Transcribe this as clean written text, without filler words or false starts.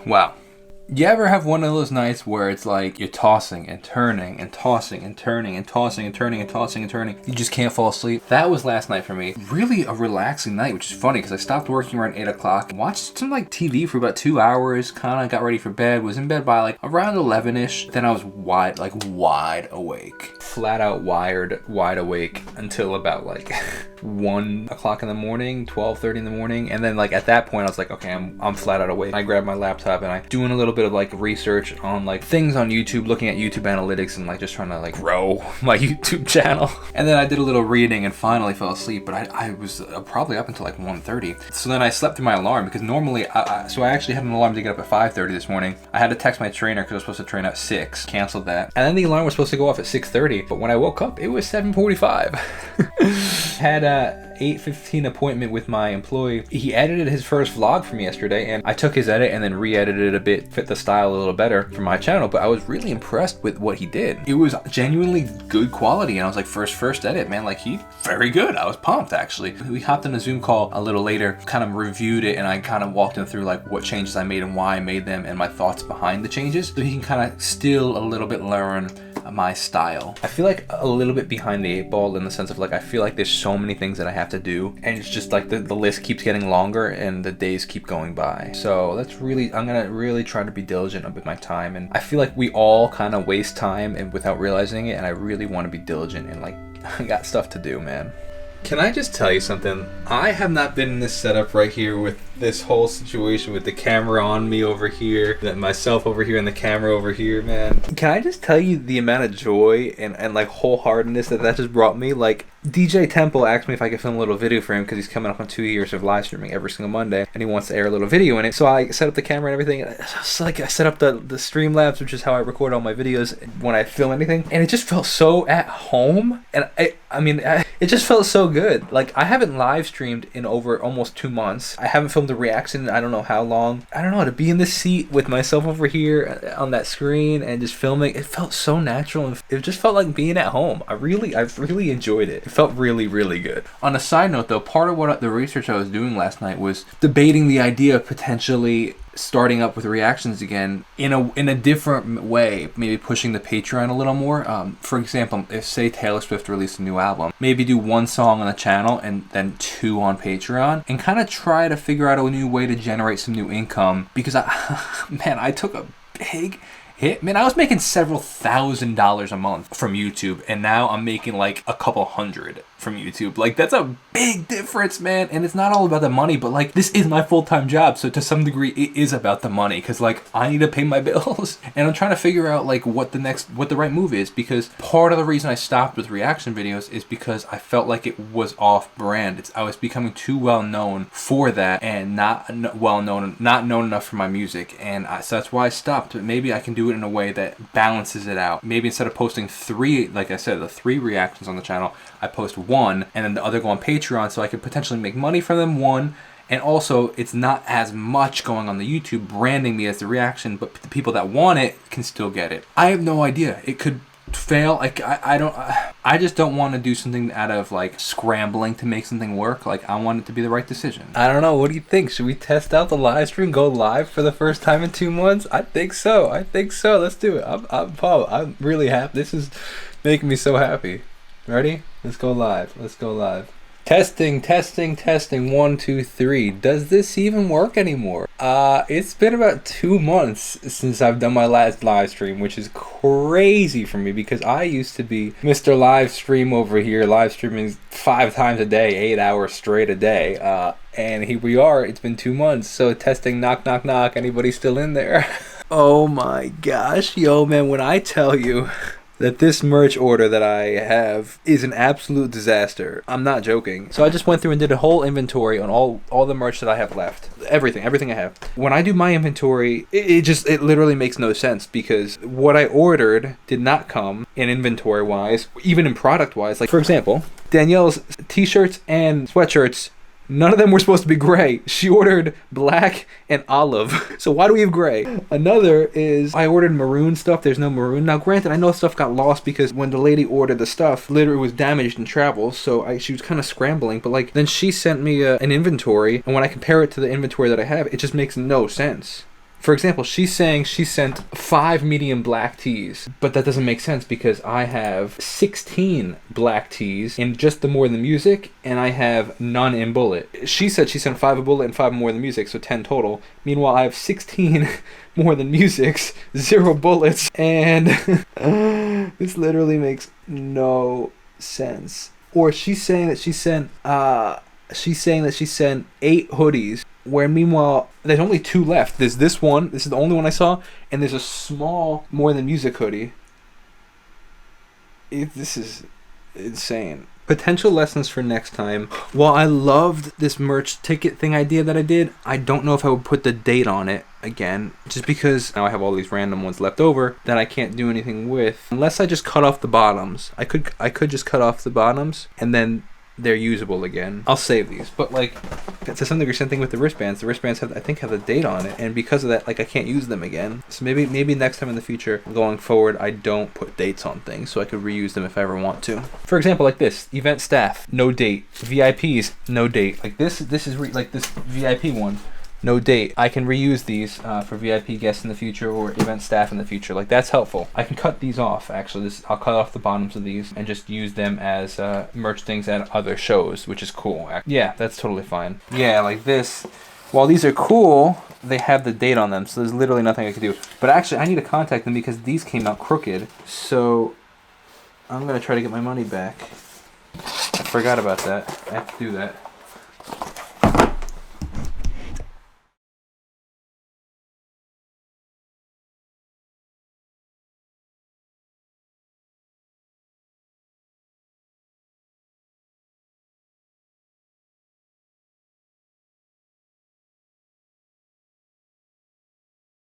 Wow. You ever have one of those nights where it's like you're tossing and turning and tossing and turning and tossing and turning and tossing and turning? You just can't fall asleep? That was last night for me. Really a relaxing night, which is funny because I stopped working around 8 o'clock, watched some like TV for about 2 hours, kind of got ready for bed, was in bed by like around 11ish. Then I was wide awake. Flat out wide awake until about like 1 o'clock in the morning, 12:30 in the morning. And then like at that point I was like, okay, I'm flat out awake. I grabbed my laptop and I doing a little bit of like research on like things on YouTube, looking at YouTube analytics and like just trying to like grow my YouTube channel. And then I did a little reading and finally fell asleep, but I was probably up until like 1:30. So then I slept through my alarm because normally I actually had an alarm to get up at 5:30 this morning. I had to text my trainer because I was supposed to train at 6, canceled that. And then the alarm was supposed to go off at 6:30, but when I woke up it was 7:45. Had a 8:15 appointment with my employee. He edited his first vlog for me yesterday and I took his edit and then re-edited it a bit, fit the style a little better for my channel, but I was really impressed with what he did. It was genuinely good quality and I was like, first edit, man, like he very good. I was pumped actually. We hopped on a Zoom call a little later, kind of reviewed it and I kind of walked him through like what changes I made and why I made them and my thoughts behind the changes so he can kind of still a little bit learn my style. I feel like a little bit behind the 8 ball in the sense of like I feel like there's so many things that I have to do and it's just like the list keeps getting longer and the days keep going by. So that's really, I'm gonna really try to be diligent with my time, and I feel like we all kind of waste time and without realizing it, and I really want to be diligent and like I got stuff to do, man. Can I just tell you something? I have not been in this setup right here with this whole situation with the camera on me over here, myself over here and the camera over here, man. Can I just tell you the amount of joy and like wholeheartedness that just brought me? Like DJ Temple asked me if I could film a little video for him because he's coming up on 2 years of live streaming every single Monday and he wants to air a little video in it. So I set up the camera and everything. So like I set up the Streamlabs, which is how I record all my videos when I film anything, and it just felt so at home. And it just felt so good. Like I haven't live streamed in over almost 2 months. I haven't filmed a reaction in I don't know how long. I don't know, to be in this seat with myself over here on that screen and just filming, it felt so natural and it just felt like being at home. I really enjoyed it. It felt really, really good. On a side note though, part of what the research I was doing last night was debating the idea of potentially starting up with reactions again in a different way, maybe pushing the Patreon a little more. For example, if say Taylor Swift released a new album, maybe do 1 song on the channel and then 2 on Patreon and kind of try to figure out a new way to generate some new income, because I took a big hit. Man, I was making several $1,000s a month from YouTube and now I'm making like a couple hundred from YouTube. Like that's a big difference, man. And it's not all about the money, but like this is my full-time job, so to some degree it is about the money because like I need to pay my bills and I'm trying to figure out like what the right move is, because part of the reason I stopped with reaction videos is because I felt like it was off brand. I was becoming too well known for that and not known enough for my music, and so that's why I stopped. But maybe I can do it in a way that balances it out. Maybe instead of posting 3, like I said, the 3 reactions on the channel, I post 1 and then the other go on Patreon so I could potentially make money from them, 1, and also it's not as much going on the YouTube branding me as the reaction, but the people that want it can still get it. I have no idea. It could fail. Like I just don't want to do something out of like scrambling to make something work. Like I want it to be the right decision. I don't know, what do you think? Should we test out the live stream, go live for the first time in 2 months? I think so. Let's do it. I'm really happy. This is making me so happy. Ready? Let's go live. Testing. 1, 2, 3. Does this even work anymore? It's been about 2 months since I've done my last live stream, which is crazy for me because I used to be Mr. Live Stream over here, live streaming 5 times a day, 8 hours straight a day. And here we are. It's been 2 months. So testing, knock, knock, knock. Anybody still in there? Oh my gosh, yo, man, when I tell you that this merch order that I have is an absolute disaster, I'm not joking. So I just went through and did a whole inventory on all the merch that I have left. Everything I have. When I do my inventory, it literally makes no sense because what I ordered did not come in inventory wise, even in product wise. Like for example, Danielle's t-shirts and sweatshirts, none of them were supposed to be gray. She ordered black and olive. So why do we have gray? Another is I ordered maroon stuff. There's no maroon. Now granted, I know stuff got lost because when the lady ordered the stuff, literally was damaged in travel. So she was kind of scrambling. But like then she sent me an inventory. And when I compare it to the inventory that I have, it just makes no sense For example, she's saying she sent 5 medium black tees, but that doesn't make sense because I have 16 black tees in just the More Than Music, and I have none in Bullet. She said she sent 5 in Bullet and 5 in More Than Music, so 10 total. Meanwhile, I have 16 More Than Musics, 0 Bullets, and this literally makes no sense. Or she's saying that she sent 8 hoodies, where meanwhile there's only 2 left. There's this one, this is the only one I saw, and there's a small More Than Music hoodie. This is insane. Potential lessons for next time. While I loved this merch ticket thing idea that I did, I don't know if I would put the date on it again, just because now I have all these random ones left over that I can't do anything with unless I just cut off the bottoms. I could just cut off the bottoms and then they're usable again. I'll save these, but like to some degree, same thing with the wristbands. The wristbands have the date on it, and because of that, like I can't use them again. So maybe next time in the future, going forward, I don't put dates on things, so I could reuse them if I ever want to. For example, like this event staff, no date. VIPs, no date. Like this is like this VIP one. No date. I can reuse these for VIP guests in the future or event staff in the future. Like that's helpful. I can cut these off actually. I'll cut off the bottoms of these and just use them as merch things at other shows, which is cool. Yeah, that's totally fine. Yeah, like this. While these are cool, they have the date on them, so there's literally nothing I can do. But actually, I need to contact them because these came out crooked. So I'm gonna try to get my money back. I forgot about that. I have to do that.